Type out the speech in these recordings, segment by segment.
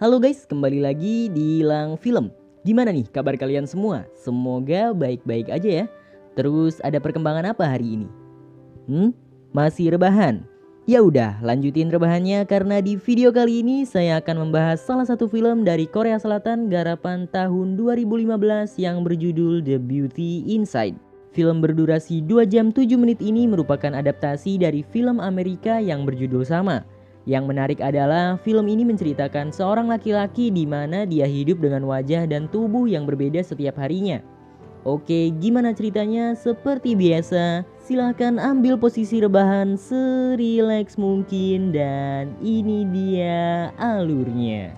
Halo guys, kembali lagi di Lang Film. Gimana nih kabar kalian semua? Semoga baik-baik aja ya. Terus ada perkembangan apa hari ini? Masih rebahan? Ya udah, lanjutin rebahannya karena di video kali ini saya akan membahas salah satu film dari Korea Selatan garapan tahun 2015 yang berjudul The Beauty Inside. Film berdurasi 2 jam 7 menit ini merupakan adaptasi dari film Amerika yang berjudul sama. Yang menarik adalah film ini menceritakan seorang laki-laki di mana dia hidup dengan wajah dan tubuh yang berbeda setiap harinya. Oke, gimana ceritanya? Seperti biasa, silahkan ambil posisi rebahan serileks mungkin dan ini dia alurnya.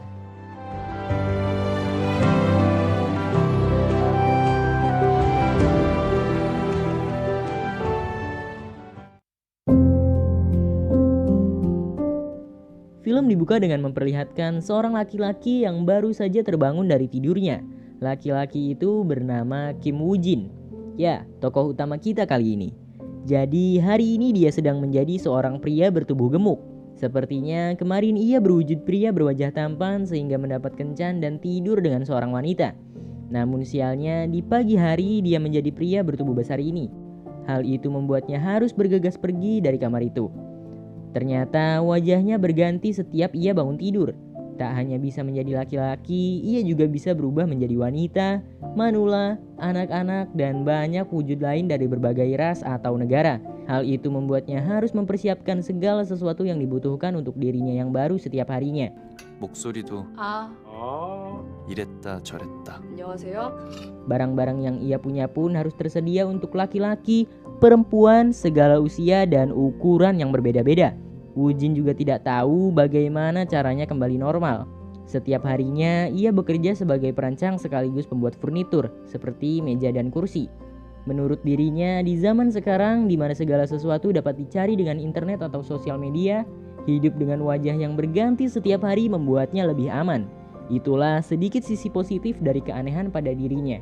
Film dibuka dengan memperlihatkan seorang laki-laki yang baru saja terbangun dari tidurnya. Laki-laki itu bernama Kim Woo Jin. Ya, tokoh utama kita kali ini. Jadi hari ini dia sedang menjadi seorang pria bertubuh gemuk. Sepertinya kemarin ia berwujud pria berwajah tampan sehingga mendapat kencan dan tidur dengan seorang wanita. Namun sialnya di pagi hari dia menjadi pria bertubuh besar ini. Hal itu membuatnya harus bergegas pergi dari kamar itu. Ternyata wajahnya berganti setiap ia bangun tidur. Tak hanya bisa menjadi laki-laki, ia juga bisa berubah menjadi wanita, manula, anak-anak, dan banyak wujud lain dari berbagai ras atau negara. Hal itu membuatnya harus mempersiapkan segala sesuatu yang dibutuhkan untuk dirinya yang baru setiap harinya. 목소리도 이랬다 저랬다. 안녕하세요. Barang-barang yang ia punya pun harus tersedia untuk laki-laki, perempuan, segala usia dan ukuran yang berbeda-beda. Woo Jin juga tidak tahu bagaimana caranya kembali normal. Setiap harinya ia bekerja sebagai perancang sekaligus pembuat furnitur seperti meja dan kursi. Menurut dirinya di zaman sekarang di mana segala sesuatu dapat dicari dengan internet atau sosial media, hidup dengan wajah yang berganti setiap hari membuatnya lebih aman. Itulah sedikit sisi positif dari keanehan pada dirinya.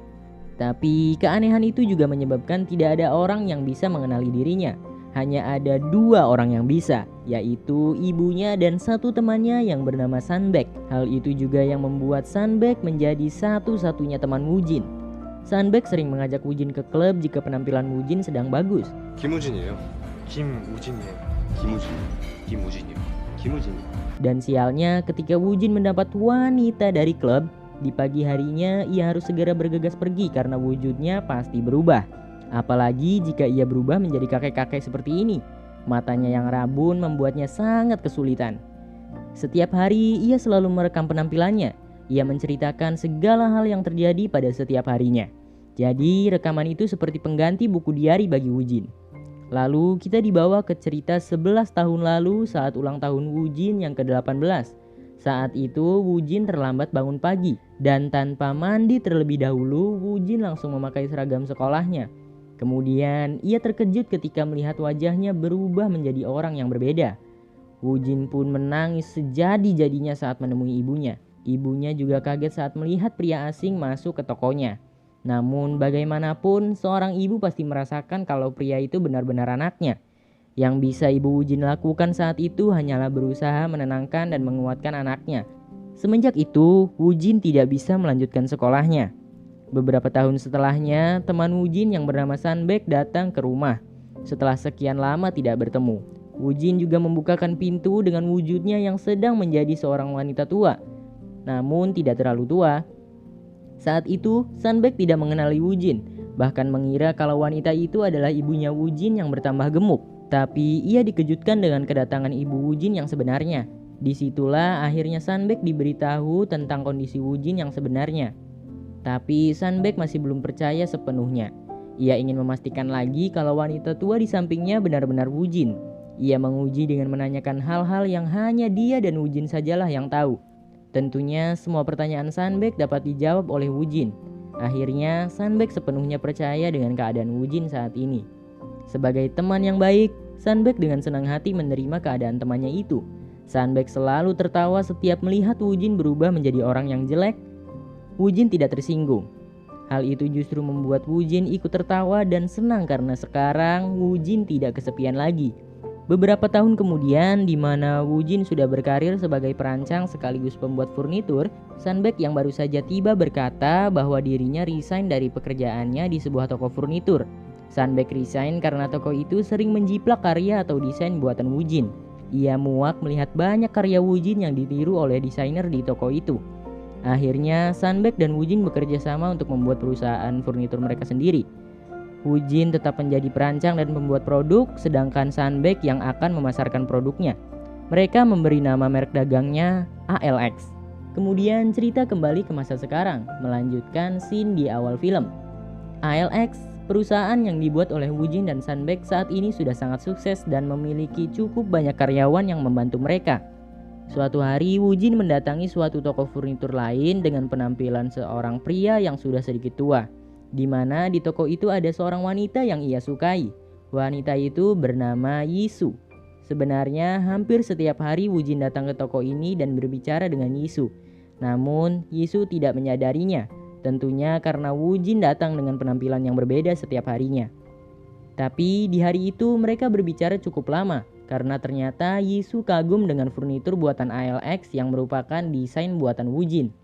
Tapi keanehan itu juga menyebabkan tidak ada orang yang bisa mengenali dirinya. Hanya ada 2 orang yang bisa, yaitu ibunya dan satu temannya yang bernama Sunbaek. Hal itu juga yang membuat Sunbaek menjadi satu-satunya teman Woo Jin. Sunbaek sering mengajak Woo Jin ke klub jika penampilan Woo Jin sedang bagus. 김우진이에요. 김우진이에요. 김우진이요. 김우진이. Dan sialnya ketika Woo Jin mendapat wanita dari klub, di pagi harinya ia harus segera bergegas pergi karena wujudnya pasti berubah. Apalagi jika ia berubah menjadi kakek-kakek seperti ini. Matanya yang rabun membuatnya sangat kesulitan. Setiap hari ia selalu merekam penampilannya. Ia menceritakan segala hal yang terjadi pada setiap harinya. Jadi rekaman itu seperti pengganti buku diari bagi Woo Jin. Lalu kita dibawa ke cerita 11 tahun lalu saat ulang tahun Woo Jin yang ke-18. Saat itu Woo Jin terlambat bangun pagi dan tanpa mandi terlebih dahulu Woo Jin langsung memakai seragam sekolahnya. Kemudian ia terkejut ketika melihat wajahnya berubah menjadi orang yang berbeda. Woo Jin pun menangis sejadi-jadinya saat menemui ibunya. Ibunya juga kaget saat melihat pria asing masuk ke tokonya. Namun bagaimanapun seorang ibu pasti merasakan kalau pria itu benar-benar anaknya. Yang bisa ibu Woo Jin lakukan saat itu hanyalah berusaha menenangkan dan menguatkan anaknya. Semenjak itu Woo Jin tidak bisa melanjutkan sekolahnya. Beberapa tahun setelahnya, teman Woo Jin yang bernama Sunbaek datang ke rumah. Setelah sekian lama tidak bertemu, Woo Jin juga membukakan pintu dengan wujudnya yang sedang menjadi seorang wanita tua. Namun tidak terlalu tua. Saat itu, Sunbaek tidak mengenali Woo Jin, bahkan mengira kalau wanita itu adalah ibunya Woo Jin yang bertambah gemuk. Tapi ia dikejutkan dengan kedatangan ibu Woo Jin yang sebenarnya. Disitulah akhirnya Sunbaek diberitahu tentang kondisi Woo Jin yang sebenarnya. Tapi Sunbaek masih belum percaya sepenuhnya. Ia ingin memastikan lagi kalau wanita tua di sampingnya benar-benar Woo Jin. Ia menguji dengan menanyakan hal-hal yang hanya dia dan Woo Jin sajalah yang tahu. Tentunya semua pertanyaan Sunbaek dapat dijawab oleh Woo Jin. Akhirnya Sunbaek sepenuhnya percaya dengan keadaan Woo Jin saat ini. Sebagai teman yang baik, Sunbaek dengan senang hati menerima keadaan temannya itu. Sunbaek selalu tertawa setiap melihat Woo Jin berubah menjadi orang yang jelek. Woo Jin tidak tersinggung. Hal itu justru membuat Woo Jin ikut tertawa dan senang karena sekarang Woo Jin tidak kesepian lagi. Beberapa tahun kemudian, di mana Woo-jin sudah berkarir sebagai perancang sekaligus pembuat furnitur, Sunbaek yang baru saja tiba berkata bahwa dirinya resign dari pekerjaannya di sebuah toko furnitur. Sunbaek resign karena toko itu sering menjiplak karya atau desain buatan Woo-jin. Ia muak melihat banyak karya Woo-jin yang ditiru oleh desainer di toko itu. Akhirnya, Sunbaek dan Woo-jin bekerja sama untuk membuat perusahaan furnitur mereka sendiri. Woo-jin tetap menjadi perancang dan pembuat produk, sedangkan Sunbaek yang akan memasarkan produknya. Mereka memberi nama merek dagangnya ALX. Kemudian cerita kembali ke masa sekarang, melanjutkan scene di awal film. ALX, perusahaan yang dibuat oleh Woo-jin dan Sunbaek saat ini sudah sangat sukses dan memiliki cukup banyak karyawan yang membantu mereka. Suatu hari, Woo-jin mendatangi suatu toko furnitur lain dengan penampilan seorang pria yang sudah sedikit tua, di mana di toko itu ada seorang wanita yang ia sukai. Wanita itu bernama Yisu. Sebenarnya hampir setiap hari Woo-jin datang ke toko ini dan berbicara dengan Yisu. Namun Yisu tidak menyadarinya, tentunya karena Woo-jin datang dengan penampilan yang berbeda setiap harinya. Tapi di hari itu mereka berbicara cukup lama, karena ternyata Yisu kagum dengan furnitur buatan ALX yang merupakan desain buatan Woo-jin.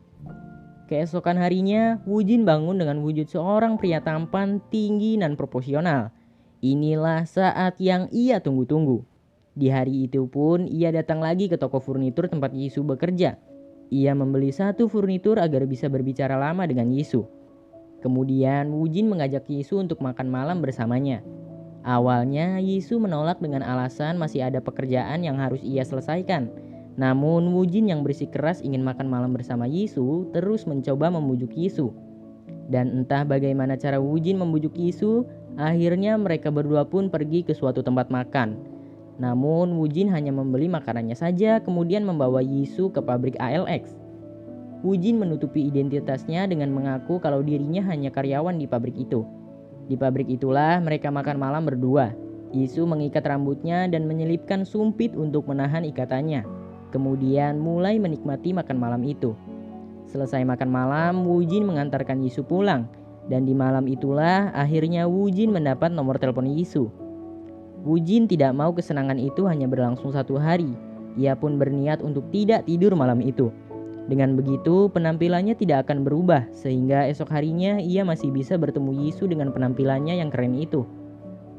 Keesokan harinya, Woo-jin bangun dengan wujud seorang pria tampan, tinggi, dan proporsional. Inilah saat yang ia tunggu-tunggu. Di hari itu pun, ia datang lagi ke toko furnitur tempat Yisu bekerja. Ia membeli satu furnitur agar bisa berbicara lama dengan Yisu. Kemudian, Woo-jin mengajak Yisu untuk makan malam bersamanya. Awalnya, Yisu menolak dengan alasan masih ada pekerjaan yang harus ia selesaikan. Namun Woo-jin yang bersikeras ingin makan malam bersama Yisu terus mencoba membujuk Yisu. Dan entah bagaimana cara Woo-jin membujuk Yisu, akhirnya mereka berdua pun pergi ke suatu tempat makan. Namun Woo-jin hanya membeli makanannya saja kemudian membawa Yisu ke pabrik ALX. Woo-jin menutupi identitasnya dengan mengaku kalau dirinya hanya karyawan di pabrik itu. Di pabrik itulah mereka makan malam berdua. Yisu mengikat rambutnya dan menyelipkan sumpit untuk menahan ikatannya. Kemudian mulai menikmati makan malam itu. Selesai makan malam, Woo-jin mengantarkan Yisu pulang. Dan di malam itulah akhirnya Woo-jin mendapat nomor telepon Yisu. Woo-jin tidak mau kesenangan itu hanya berlangsung satu hari. Ia pun berniat untuk tidak tidur malam itu. Dengan begitu penampilannya tidak akan berubah, sehingga esok harinya ia masih bisa bertemu Yisu dengan penampilannya yang keren itu.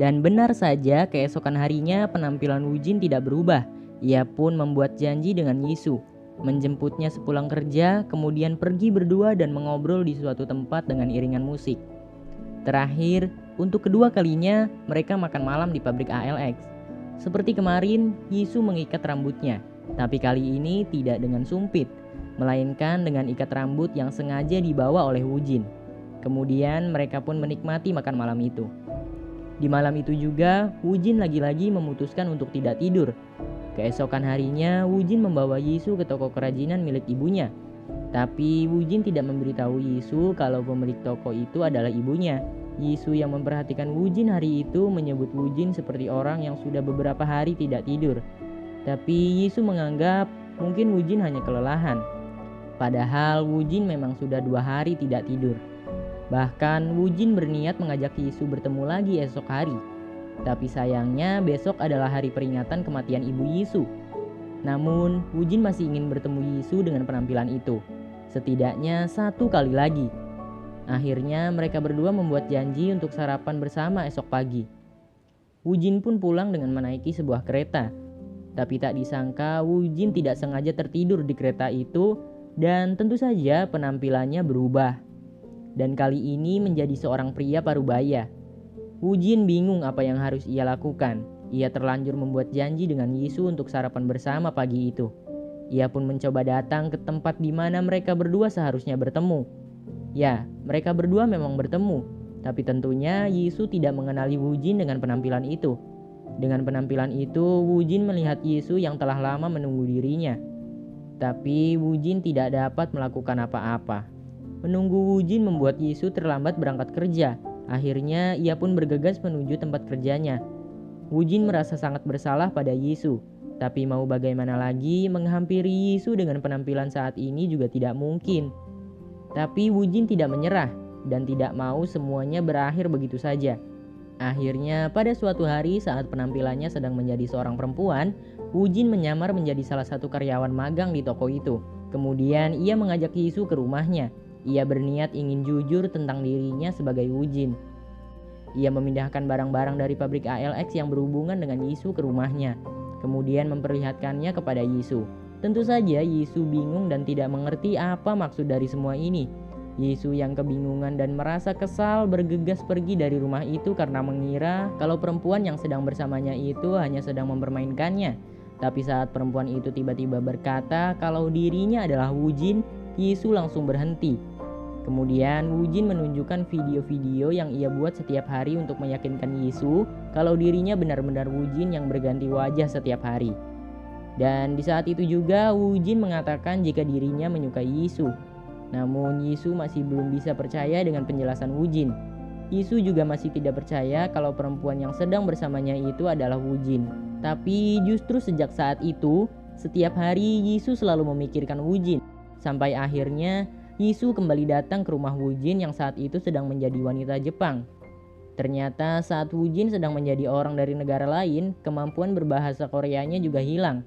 Dan benar saja keesokan harinya penampilan Woo-jin tidak berubah. Ia pun membuat janji dengan Yisu, menjemputnya sepulang kerja, kemudian pergi berdua dan mengobrol di suatu tempat dengan iringan musik. Terakhir, untuk kedua kalinya, mereka makan malam di pabrik ALX. Seperti kemarin, Yisu mengikat rambutnya, tapi kali ini tidak dengan sumpit, melainkan dengan ikat rambut yang sengaja dibawa oleh Woo-jin. Kemudian mereka pun menikmati makan malam itu. Di malam itu juga, Woo-jin lagi-lagi memutuskan untuk tidak tidur. Keesokan harinya, Woo-jin membawa Yisu ke toko kerajinan milik ibunya. Tapi Woo-jin tidak memberitahu Yisu kalau pemilik toko itu adalah ibunya. Yisu yang memperhatikan Woo-jin hari itu menyebut Woo-jin seperti orang yang sudah beberapa hari tidak tidur. Tapi Yisu menganggap mungkin Woo-jin hanya kelelahan. Padahal Woo-jin memang sudah 2 hari tidak tidur. Bahkan Woo-jin berniat mengajak Yisu bertemu lagi esok hari. Tapi sayangnya besok adalah hari peringatan kematian ibu Yisu. Namun Woo-jin masih ingin bertemu Yisu dengan penampilan itu. Setidaknya 1 kali lagi. Akhirnya mereka berdua membuat janji untuk sarapan bersama esok pagi. Woo-jin pun pulang dengan menaiki sebuah kereta. Tapi tak disangka Woo-jin tidak sengaja tertidur di kereta itu dan tentu saja penampilannya berubah. Dan kali ini menjadi seorang pria parubaya. Woo-jin bingung apa yang harus ia lakukan. Ia terlanjur membuat janji dengan Yisu untuk sarapan bersama pagi itu. Ia pun mencoba datang ke tempat di mana mereka berdua seharusnya bertemu. Ya, mereka berdua memang bertemu. Tapi tentunya Yisu tidak mengenali Woo-jin dengan penampilan itu. Dengan penampilan itu, Woo-jin melihat Yisu yang telah lama menunggu dirinya. Tapi Woo-jin tidak dapat melakukan apa-apa. Menunggu Woo-jin membuat Yisu terlambat berangkat kerja. Akhirnya ia pun bergegas menuju tempat kerjanya. Woo-jin merasa sangat bersalah pada Yisu. Tapi mau bagaimana lagi, menghampiri Yisu dengan penampilan saat ini juga tidak mungkin. Tapi Woo-jin tidak menyerah dan tidak mau semuanya berakhir begitu saja. Akhirnya pada suatu hari saat penampilannya sedang menjadi seorang perempuan, Woo-jin menyamar menjadi salah satu karyawan magang di toko itu. Kemudian ia mengajak Yisu ke rumahnya. Ia berniat ingin jujur tentang dirinya sebagai Woo-jin. Ia memindahkan barang-barang dari pabrik ALX yang berhubungan dengan Yisu ke rumahnya. Kemudian memperlihatkannya kepada Yisu. Tentu saja Yisu bingung dan tidak mengerti apa maksud dari semua ini. Yisu yang kebingungan dan merasa kesal bergegas pergi dari rumah itu karena mengira kalau perempuan yang sedang bersamanya itu hanya sedang mempermainkannya. Tapi saat perempuan itu tiba-tiba berkata kalau dirinya adalah Woo-jin, Yisu langsung berhenti. Kemudian Woo-jin menunjukkan video-video yang ia buat setiap hari untuk meyakinkan Yisu kalau dirinya benar-benar Woo-jin yang berganti wajah setiap hari. Dan di saat itu juga Woo-jin mengatakan jika dirinya menyukai Yisu. Namun Yisu masih belum bisa percaya dengan penjelasan Woo-jin. Yisu juga masih tidak percaya kalau perempuan yang sedang bersamanya itu adalah Woo-jin. Tapi justru sejak saat itu, setiap hari Yisu selalu memikirkan Woo-jin. Sampai akhirnya Yisu kembali datang ke rumah Woo-jin yang saat itu sedang menjadi wanita Jepang. Ternyata saat Woo-jin sedang menjadi orang dari negara lain, kemampuan berbahasa Koreanya juga hilang.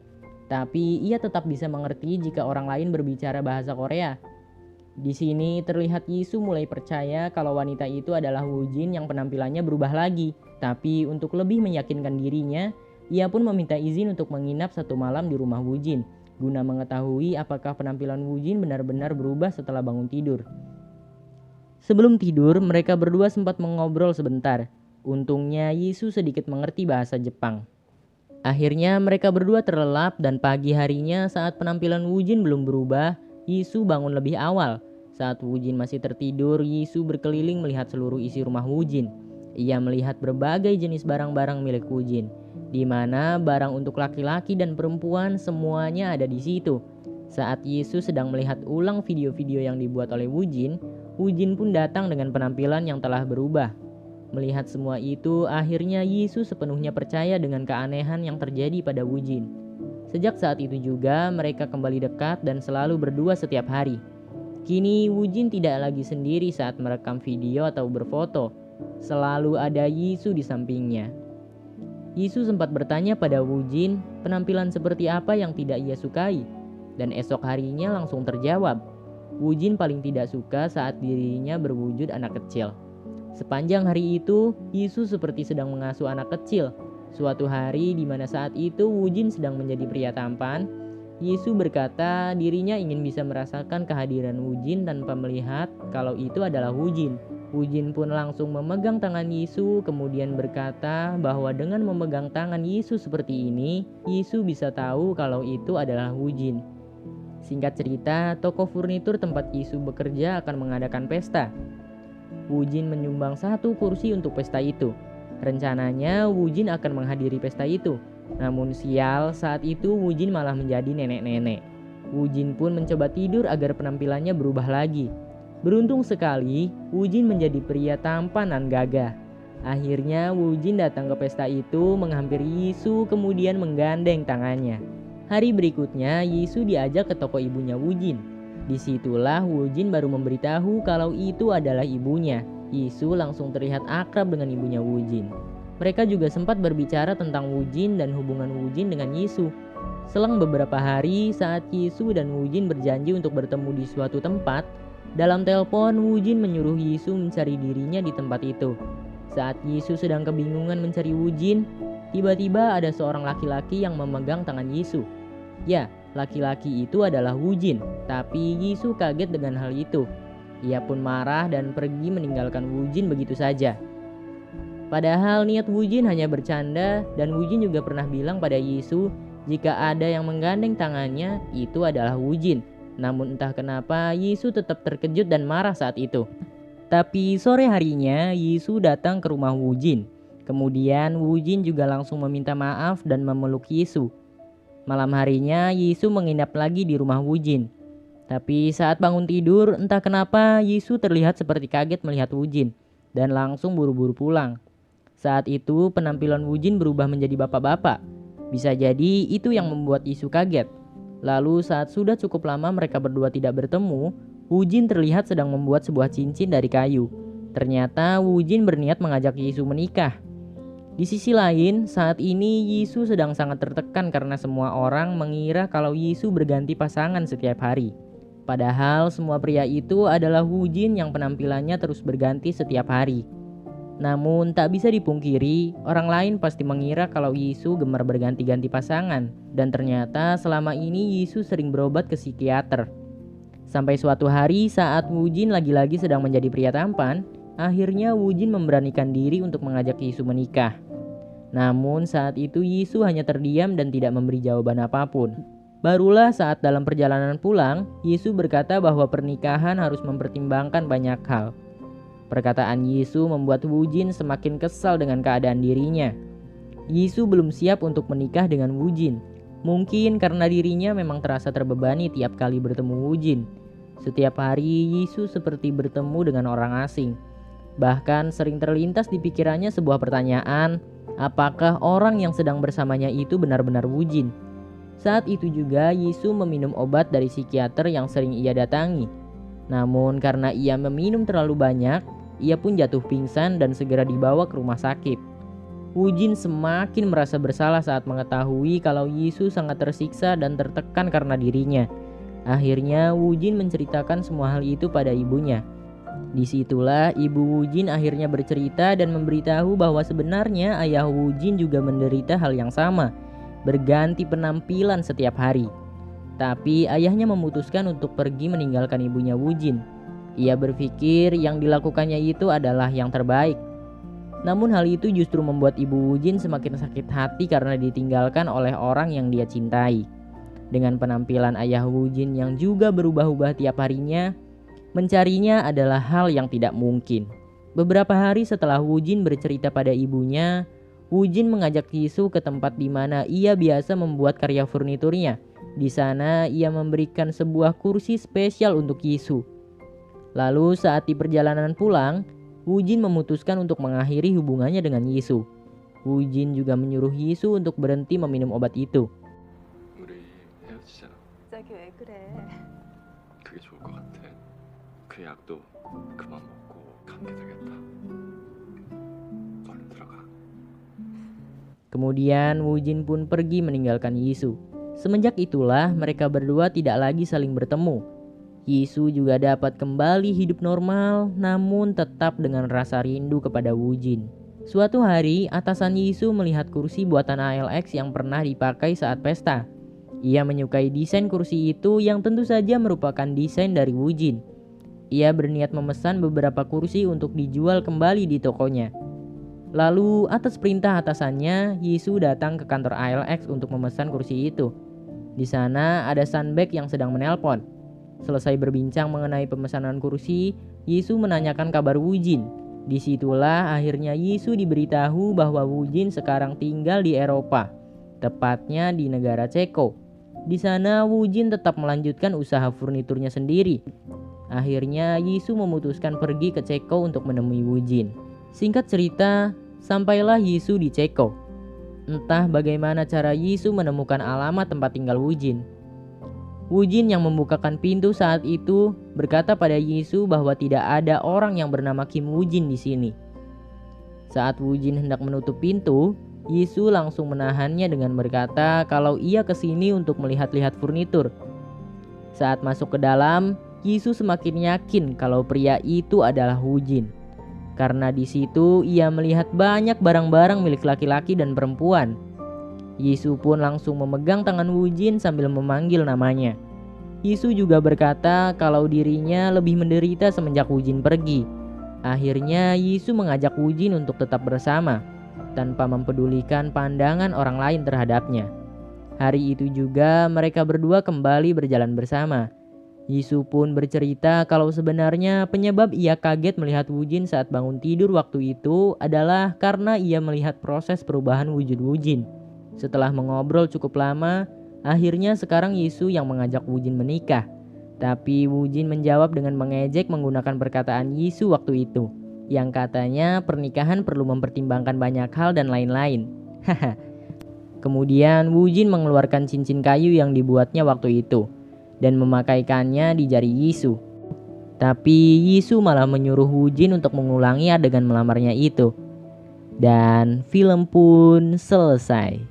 Tapi ia tetap bisa mengerti jika orang lain berbicara bahasa Korea. Di sini terlihat Yisu mulai percaya kalau wanita itu adalah Woo-jin yang penampilannya berubah lagi. Tapi untuk lebih meyakinkan dirinya, ia pun meminta izin untuk menginap satu malam di rumah Woo-jin, guna mengetahui apakah penampilan Woo-jin benar-benar berubah setelah bangun tidur. Sebelum tidur, mereka berdua sempat mengobrol sebentar. Untungnya Yisu sedikit mengerti bahasa Jepang. Akhirnya mereka berdua terlelap dan pagi harinya saat penampilan Woo-jin belum berubah, Yisu bangun lebih awal. Saat Woo-jin masih tertidur, Yisu berkeliling melihat seluruh isi rumah Woo-jin. Ia melihat berbagai jenis barang-barang milik Woo-jin, di mana barang untuk laki-laki dan perempuan semuanya ada di situ. Saat Yisu sedang melihat ulang video-video yang dibuat oleh Woo-jin, Woo-jin pun datang dengan penampilan yang telah berubah. Melihat semua itu, akhirnya Yisu sepenuhnya percaya dengan keanehan yang terjadi pada Woo-jin. Sejak saat itu juga mereka kembali dekat dan selalu berdua setiap hari. Kini Woo-jin tidak lagi sendiri saat merekam video atau berfoto. Selalu ada Yisu di sampingnya. Yisu sempat bertanya pada Woo-jin penampilan seperti apa yang tidak ia sukai. Dan esok harinya langsung terjawab. Woo-jin paling tidak suka saat dirinya berwujud anak kecil. Sepanjang hari itu, Yisu seperti sedang mengasuh anak kecil. Suatu hari di mana saat itu Woo-jin sedang menjadi pria tampan, Yisu berkata dirinya ingin bisa merasakan kehadiran Woo-jin tanpa melihat kalau itu adalah Woo-jin. Woo-jin pun langsung memegang tangan Yisu kemudian berkata bahwa dengan memegang tangan Yisu seperti ini, Yisu bisa tahu kalau itu adalah Woo-jin. Singkat cerita, toko furnitur tempat Yisu bekerja akan mengadakan pesta. Woo-jin menyumbang satu kursi untuk pesta itu. Rencananya Woo-jin akan menghadiri pesta itu. Namun sial, saat itu Woo-jin malah menjadi nenek-nenek. Woo-jin pun mencoba tidur agar penampilannya berubah lagi. Beruntung sekali, Woo-jin menjadi pria tampan dan gagah. Akhirnya Woo-jin datang ke pesta itu menghampiri Yisu kemudian menggandeng tangannya. Hari berikutnya Yisu diajak ke toko ibunya Woo-jin. Disitulah Woo-jin baru memberitahu kalau itu adalah ibunya. Yisu langsung terlihat akrab dengan ibunya Woo-jin. Mereka juga sempat berbicara tentang Woo-jin dan hubungan Woo-jin dengan Yisu. Selang beberapa hari saat Yisu dan Woo-jin berjanji untuk bertemu di suatu tempat, dalam telepon Woo-jin menyuruh Yisu mencari dirinya di tempat itu. Saat Yisu sedang kebingungan mencari Woo-jin, tiba-tiba ada seorang laki-laki yang memegang tangan Yisu. Ya, laki-laki itu adalah Woo-jin, tapi Yisu kaget dengan hal itu. Ia pun marah dan pergi meninggalkan Woo-jin begitu saja. Padahal niat Woo-jin hanya bercanda dan Woo-jin juga pernah bilang pada Yisu jika ada yang menggandeng tangannya itu adalah Woo-jin. Namun entah kenapa Yisu tetap terkejut dan marah saat itu. Tapi sore harinya Yisu datang ke rumah Woo-jin. Kemudian Woo-jin juga langsung meminta maaf dan memeluk Yisu. Malam harinya Yisu menginap lagi di rumah Woo-jin. Tapi saat bangun tidur, entah kenapa Yisu terlihat seperti kaget melihat Woo-jin dan langsung buru-buru pulang. Saat itu penampilan Woo-jin berubah menjadi bapak-bapak. Bisa jadi itu yang membuat Yisu kaget. Lalu saat sudah cukup lama mereka berdua tidak bertemu, Woo-jin terlihat sedang membuat sebuah cincin dari kayu. Ternyata Wujin berniat mengajak Yisu menikah. Di sisi lain, saat ini Yisu sedang sangat tertekan karena semua orang mengira kalau Yisu berganti pasangan setiap hari. Padahal semua pria itu adalah Wujin yang penampilannya terus berganti setiap hari. Namun tak bisa dipungkiri, orang lain pasti mengira kalau Yisu gemar berganti-ganti pasangan. Dan ternyata selama ini Yisu sering berobat ke psikiater. Sampai suatu hari saat Wujin lagi-lagi sedang menjadi pria tampan, akhirnya Wujin memberanikan diri untuk mengajak Yisu menikah. Namun saat itu Yisu hanya terdiam dan tidak memberi jawaban apapun. Barulah saat dalam perjalanan pulang, Yisu berkata bahwa pernikahan harus mempertimbangkan banyak hal. Perkataan Yisu membuat Wujin semakin kesal dengan keadaan dirinya. Yisu belum siap untuk menikah dengan Wujin. Mungkin karena dirinya memang terasa terbebani tiap kali bertemu Wujin. Setiap hari Yisu seperti bertemu dengan orang asing. Bahkan sering terlintas di pikirannya sebuah pertanyaan, apakah orang yang sedang bersamanya itu benar-benar Wujin? Saat itu juga Yisu meminum obat dari psikiater yang sering ia datangi. Namun karena ia meminum terlalu banyak, ia pun jatuh pingsan dan segera dibawa ke rumah sakit. Wujin semakin merasa bersalah saat mengetahui kalau Yisu sangat tersiksa dan tertekan karena dirinya. Akhirnya Wujin menceritakan semua hal itu pada ibunya. Disitulah ibu Wujin akhirnya bercerita dan memberitahu bahwa sebenarnya ayah Wujin juga menderita hal yang sama, berganti penampilan setiap hari. Tapi ayahnya memutuskan untuk pergi meninggalkan ibunya Wujin. Ia berpikir yang dilakukannya itu adalah yang terbaik. Namun hal itu justru membuat ibu Wujin semakin sakit hati karena ditinggalkan oleh orang yang dia cintai. Dengan penampilan ayah Wujin yang juga berubah-ubah tiap harinya, mencarinya adalah hal yang tidak mungkin. Beberapa hari setelah Wujin bercerita pada ibunya, Wujin mengajak Yisu ke tempat di mana ia biasa membuat karya furniturnya. Di sana ia memberikan sebuah kursi spesial untuk Yisu. Lalu saat di perjalanan pulang, Wujin memutuskan untuk mengakhiri hubungannya dengan Yisu. Wujin juga menyuruh Yisu untuk berhenti meminum obat itu. 우리 헤어지자. 갑자기 왜 그래? 그게 좋을 것 같아. 그 약도 그만 먹고 감기 되겠다. 얼른 들어가. Kemudian Wujin pun pergi meninggalkan Yisu. Semenjak itulah mereka berdua tidak lagi saling bertemu. Yisu juga dapat kembali hidup normal, namun tetap dengan rasa rindu kepada Wujin. Suatu hari, atasan Yisu melihat kursi buatan ALX yang pernah dipakai saat pesta. Ia menyukai desain kursi itu yang tentu saja merupakan desain dari Wujin. Ia berniat memesan beberapa kursi untuk dijual kembali di tokonya. Lalu atas perintah atasannya, Yisu datang ke kantor ALX untuk memesan kursi itu. Di sana ada Sunbaek yang sedang menelpon. Selesai berbincang mengenai pemesanan kursi, Yisu menanyakan kabar Wujin. Disitulah akhirnya Yisu diberitahu bahwa Wujin sekarang tinggal di Eropa, tepatnya di negara Ceko. Di sana Wujin tetap melanjutkan usaha furniturnya sendiri. Akhirnya Yisu memutuskan pergi ke Ceko untuk menemui Wujin. Singkat cerita, sampailah Yisu di Ceko. Entah bagaimana cara Yisu menemukan alamat tempat tinggal Wujin. Wujin yang membukakan pintu saat itu berkata pada Yisu bahwa tidak ada orang yang bernama Kim Wujin di sini. Saat Wujin hendak menutup pintu, Yisu langsung menahannya dengan berkata kalau ia kesini untuk melihat-lihat furnitur. Saat masuk ke dalam, Yisu semakin yakin kalau pria itu adalah Wujin. Karena di situ ia melihat banyak barang-barang milik laki-laki dan perempuan. Yisu pun langsung memegang tangan Wujin sambil memanggil namanya. Yisu juga berkata kalau dirinya lebih menderita semenjak Wujin pergi. Akhirnya Yisu mengajak Wujin untuk tetap bersama, tanpa mempedulikan pandangan orang lain terhadapnya. Hari itu juga mereka berdua kembali berjalan bersama. Yisu pun bercerita kalau sebenarnya penyebab ia kaget melihat Wujin saat bangun tidur waktu itu adalah karena ia melihat proses perubahan wujud Wujin. Setelah mengobrol cukup lama, akhirnya sekarang Yisu yang mengajak Wujin menikah. Tapi Wujin menjawab dengan mengejek menggunakan perkataan Yisu waktu itu, yang katanya pernikahan perlu mempertimbangkan banyak hal dan lain-lain. Kemudian Wujin mengeluarkan cincin kayu yang dibuatnya waktu itu dan memakaikannya di jari Yisu. Tapi Jisoo malah menyuruh Woojin untuk mengulangi adegan melamarnya itu. Dan film pun selesai.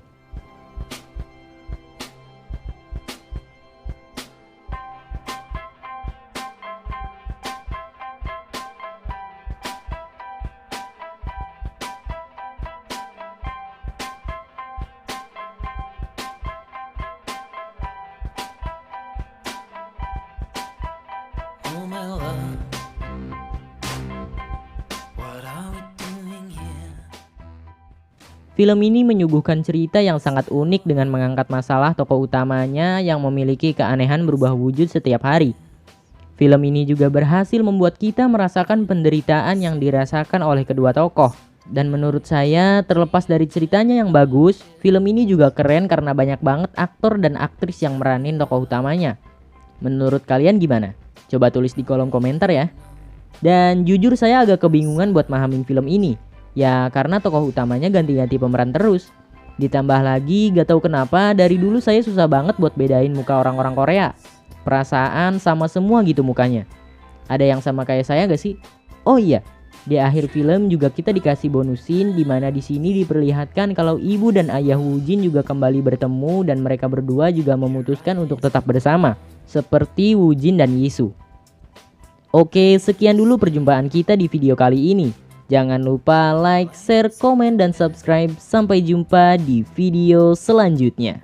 Oh my love, what are we doing here? Film ini menyuguhkan cerita yang sangat unik dengan mengangkat masalah tokoh utamanya yang memiliki keanehan berubah wujud setiap hari. Film ini juga berhasil membuat kita merasakan penderitaan yang dirasakan oleh kedua tokoh. Dan menurut saya, terlepas dari ceritanya yang bagus, film ini juga keren karena banyak banget aktor dan aktris yang meranin tokoh utamanya. Menurut kalian gimana? Coba tulis di kolom komentar ya. Dan jujur saya agak kebingungan buat mahamin film ini. Ya karena tokoh utamanya ganti-ganti pemeran terus. Ditambah lagi gak tahu kenapa dari dulu saya susah banget buat bedain muka orang-orang Korea. Perasaan sama semua gitu mukanya. Ada yang sama kayak saya gak sih? Oh iya, di akhir film juga kita dikasih bonus scene di mana di sini diperlihatkan kalau ibu dan ayah Woojin juga kembali bertemu dan mereka berdua juga memutuskan untuk tetap bersama. Seperti Woojin dan Jisoo. Oke, sekian dulu perjumpaan kita di video kali ini. Jangan lupa like, share, komen, dan subscribe. Sampai jumpa di video selanjutnya.